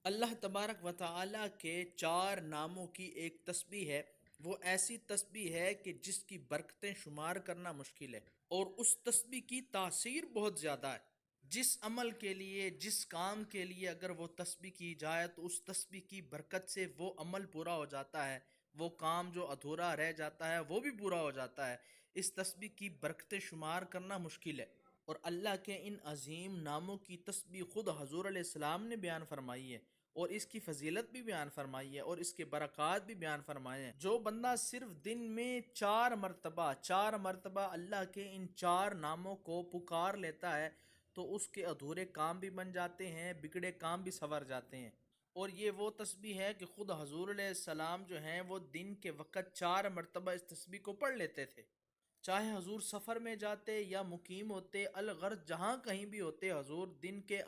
اللہ تبارک و تعالیٰ کے چار ناموں کی ایک تسبیح ہے۔ وہ ایسی تسبیح ہے کہ جس کی برکتیں شمار کرنا مشکل ہے، اور اس تسبیح کی تاثیر بہت زیادہ ہے۔ جس عمل کے لیے، جس کام کے لیے اگر وہ تسبیح کی جائے تو اس تسبیح کی برکت سے وہ عمل پورا ہو جاتا ہے، وہ کام جو ادھورا رہ جاتا ہے وہ بھی پورا ہو جاتا ہے۔ اس تسبیح کی برکتیں شمار کرنا مشکل ہے، اور اللہ کے ان عظیم ناموں کی تسبیح خود حضور علیہ السلام نے بیان فرمائی ہے، اور اس کی فضیلت بھی بیان فرمائی ہے، اور اس کے برکات بھی بیان فرمائے ہیں۔ جو بندہ صرف دن میں چار مرتبہ اللہ کے ان چار ناموں کو پکار لیتا ہے تو اس کے ادھورے کام بھی بن جاتے ہیں، بگڑے کام بھی سنور جاتے ہیں۔ اور یہ وہ تسبیح ہے کہ خود حضور علیہ السلام جو ہیں وہ دن کے وقت 4 مرتبہ اس تسبیح کو پڑھ لیتے تھے۔ چاہے حضور سفر میں جاتے یا مقیم ہوتے، الغرض جہاں کہیں بھی ہوتے، حضور دن کے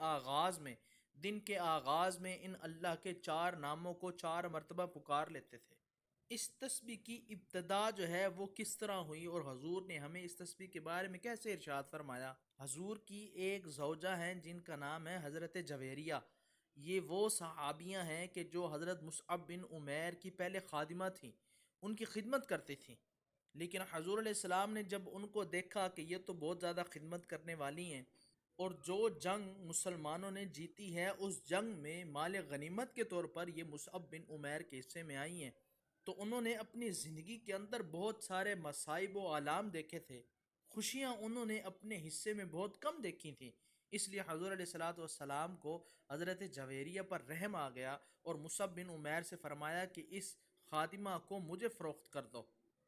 آغاز میں ان اللہ کے چار ناموں کو 4 مرتبہ پکار لیتے تھے۔ اس تسبیح کی ابتدا جو ہے وہ کس طرح ہوئی، اور حضور نے ہمیں اس تسبیح کے بارے میں کیسے ارشاد فرمایا؟ حضور کی ایک زوجہ ہیں جن کا نام ہے حضرت جویریہ۔ یہ وہ صحابیاں ہیں کہ جو حضرت مصعب بن عمیر کی پہلے خادمہ تھیں، ان کی خدمت کرتی تھیں۔ لیکن حضور علیہ السلام نے جب ان کو دیکھا کہ یہ تو بہت زیادہ خدمت کرنے والی ہیں، اور جو جنگ مسلمانوں نے جیتی ہے اس جنگ میں مال غنیمت کے طور پر یہ مصعب بن عمیر کے حصے میں آئی ہیں، تو انہوں نے اپنی زندگی کے اندر بہت سارے مصائب و آلام دیکھے تھے، خوشیاں انہوں نے اپنے حصے میں بہت کم دیکھی تھیں۔ اس لیے حضور علیہ الصلاۃ والسلام کو حضرت جویریہ پر رحم آ گیا، اور مصعب بن عمیر سے فرمایا کہ اس خادمہ کو مجھے فروخت کر دو۔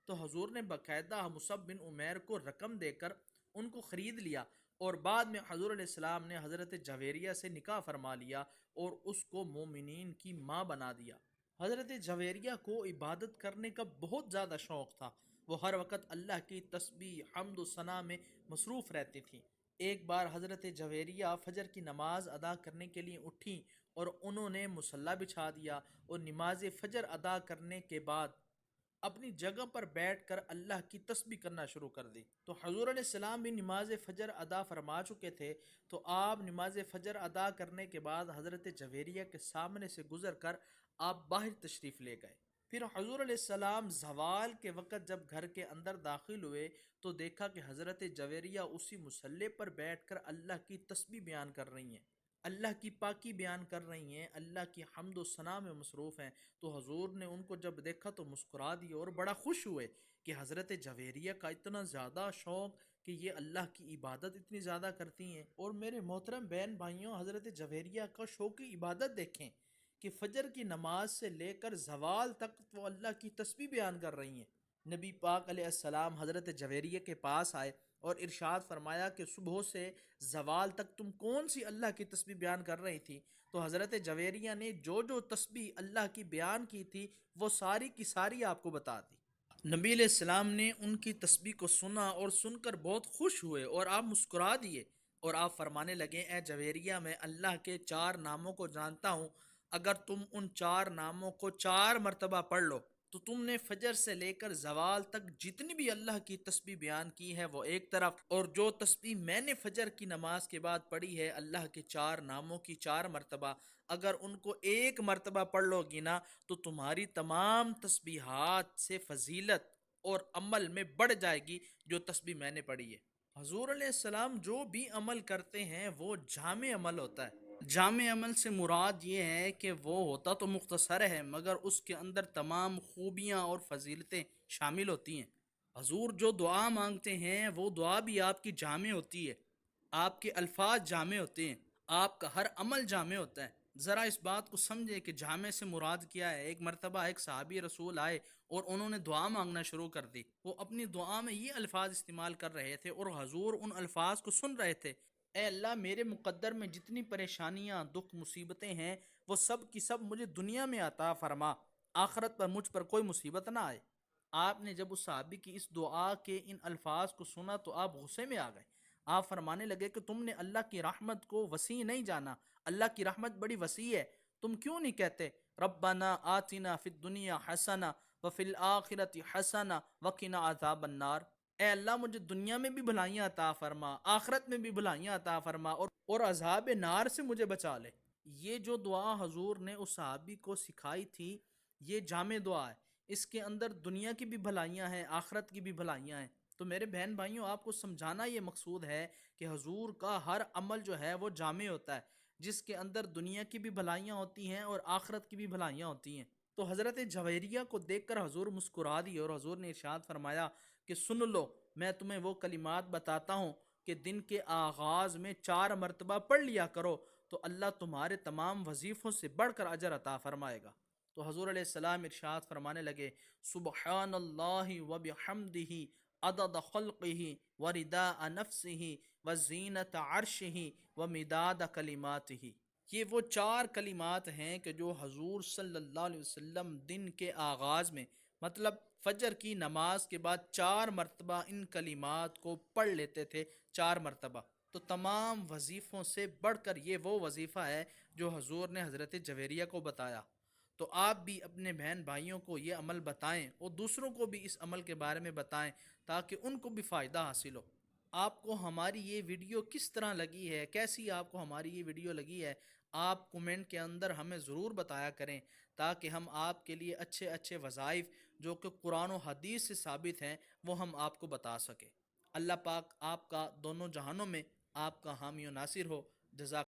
تو حضور نے باقاعدہ مصعب بن عمیر کو رقم دے کر ان کو خرید لیا، اور بعد میں حضور علیہ السلام نے حضرت جویریہ سے نکاح فرما لیا اور اس کو مومنین کی ماں بنا دیا۔ حضرت جویریہ کو عبادت کرنے کا بہت زیادہ شوق تھا، وہ ہر وقت اللہ کی تسبیح، حمد و ثنا میں مصروف رہتی تھیں۔ ایک بار حضرت جویریہ فجر کی نماز ادا کرنے کے لیے اٹھیں، اور انہوں نے مصلی بچھا دیا، اور نماز فجر ادا کرنے کے بعد اپنی جگہ پر بیٹھ کر اللہ کی تسبیح کرنا شروع کر دی۔ تو حضور علیہ السلام بھی نماز فجر ادا فرما چکے تھے، تو آپ نماز فجر ادا کرنے کے بعد حضرت جویریہ کے سامنے سے گزر کر آپ باہر تشریف لے گئے۔ پھر حضور علیہ السلام زوال کے وقت جب گھر کے اندر داخل ہوئے تو دیکھا کہ حضرت جویریہ اسی مصلی پر بیٹھ کر اللہ کی تسبیح بیان کر رہی ہیں، اللہ کی پاکی بیان کر رہی ہیں، اللہ کی حمد و ثنا میں مصروف ہیں۔ تو حضور نے ان کو جب دیکھا تو مسکرا دیے اور بڑا خوش ہوئے کہ حضرت جویریہ کا اتنا زیادہ شوق کہ یہ اللہ کی عبادت اتنی زیادہ کرتی ہیں۔ اور میرے محترم بہن بھائیوں، حضرت جویریہ کا شوق عبادت دیکھیں کہ فجر کی نماز سے لے کر زوال تک وہ اللہ کی تسبیح بیان کر رہی ہیں۔ نبی پاک علیہ السلام حضرت جویریہ کے پاس آئے اور ارشاد فرمایا کہ صبح سے زوال تک تم کون سی اللہ کی تسبیح بیان کر رہی تھی؟ تو حضرت جویریہ نے جو جو تسبیح اللہ کی بیان کی تھی وہ ساری کی ساری آپ کو بتا دی۔ نبی علیہ السلام نے ان کی تسبیح کو سنا اور سن کر بہت خوش ہوئے، اور آپ مسکرا دیے، اور آپ فرمانے لگے، اے جویریہ، میں اللہ کے 4 ناموں کو جانتا ہوں، اگر تم ان 4 ناموں کو 4 مرتبہ پڑھ لو تو تم نے فجر سے لے کر زوال تک جتنی بھی اللہ کی تسبیح بیان کی ہے وہ ایک طرف، اور جو تسبیح میں نے فجر کی نماز کے بعد پڑھی ہے اللہ کے 4 ناموں کی 4 مرتبہ، اگر ان کو 1 مرتبہ پڑھ لو گی نا تو تمہاری تمام تسبیحات سے فضیلت اور عمل میں بڑھ جائے گی جو تسبیح میں نے پڑھی ہے۔ حضور علیہ السلام جو بھی عمل کرتے ہیں وہ جامع عمل ہوتا ہے۔ جامع عمل سے مراد یہ ہے کہ وہ ہوتا تو مختصر ہے مگر اس کے اندر تمام خوبیاں اور فضیلتیں شامل ہوتی ہیں۔ حضور جو دعا مانگتے ہیں وہ دعا بھی آپ کی جامع ہوتی ہے، آپ کے الفاظ جامع ہوتے ہیں، آپ کا ہر عمل جامع ہوتا ہے۔ ذرا اس بات کو سمجھے کہ جامع سے مراد کیا ہے۔ ایک مرتبہ ایک صحابی رسول آئے اور انہوں نے دعا مانگنا شروع کر دی۔ وہ اپنی دعا میں یہ الفاظ استعمال کر رہے تھے اور حضور ان الفاظ کو سن رہے تھے، اے اللہ، میرے مقدر میں جتنی پریشانیاں، دکھ، مصیبتیں ہیں وہ سب کی سب مجھے دنیا میں عطا فرما، آخرت پر مجھ پر کوئی مصیبت نہ آئے۔ آپ نے جب اس صحابی کی اس دعا کے ان الفاظ کو سنا تو آپ غصے میں آ گئے۔ آپ فرمانے لگے کہ تم نے اللہ کی رحمت کو وسیع نہیں جانا، اللہ کی رحمت بڑی وسیع ہے، تم کیوں نہیں کہتے ربنا آتنا فی الدنیا حسنہ وفی الآخرۃ حسنہ وقنا عذاب النار؟ اے اللہ، مجھے دنیا میں بھی بھلائیاں عطا فرما، آخرت میں بھی بھلائیاں عطا فرما، اور عذاب نار سے مجھے بچا لے۔ یہ جو دعا حضور نے اس صحابی کو سکھائی تھی یہ جامع دعا ہے، اس کے اندر دنیا کی بھی بھلائیاں ہیں، آخرت کی بھی بھلائیاں ہیں۔ تو میرے بہن بھائیوں، آپ کو سمجھانا یہ مقصود ہے کہ حضور کا ہر عمل جو ہے وہ جامع ہوتا ہے، جس کے اندر دنیا کی بھی بھلائیاں ہوتی ہیں اور آخرت کی بھی بھلائیاں ہوتی ہیں۔ تو حضرت جویریہ کو دیکھ کر حضور مسکرا دی اور حضور نے ارشاد فرمایا کہ سن لو، میں تمہیں وہ کلمات بتاتا ہوں کہ دن کے آغاز میں 4 مرتبہ پڑھ لیا کرو، تو اللہ تمہارے تمام وظیفوں سے بڑھ کر اجر عطا فرمائے گا۔ تو حضور علیہ السلام ارشاد فرمانے لگے، سبحان اللہ و بحمدہ عدد خلقہ و رداء نفسہ و زینت عرشہ و مداد کلماتہ۔ یہ وہ 4 کلمات ہیں کہ جو حضور صلی اللہ علیہ وسلم دن کے آغاز میں، مطلب فجر کی نماز کے بعد 4 مرتبہ ان کلمات کو پڑھ لیتے تھے، 4 مرتبہ۔ تو تمام وظیفوں سے بڑھ کر یہ وہ وظیفہ ہے جو حضور نے حضرت جویریہ کو بتایا۔ تو آپ بھی اپنے بہن بھائیوں کو یہ عمل بتائیں اور دوسروں کو بھی اس عمل کے بارے میں بتائیں تاکہ ان کو بھی فائدہ حاصل ہو۔ آپ کو ہماری یہ ویڈیو کس طرح لگی ہے، کیسی آپ کو ہماری یہ ویڈیو لگی ہے، آپ کومنٹ کے اندر ہمیں ضرور بتایا کریں تاکہ ہم آپ کے لیے اچھے اچھے وظائف جو کہ قرآن و حدیث سے ثابت ہیں وہ ہم آپ کو بتا سکیں۔ اللہ پاک آپ کا دونوں جہانوں میں آپ کا حامی و ناصر ہو۔ جزاک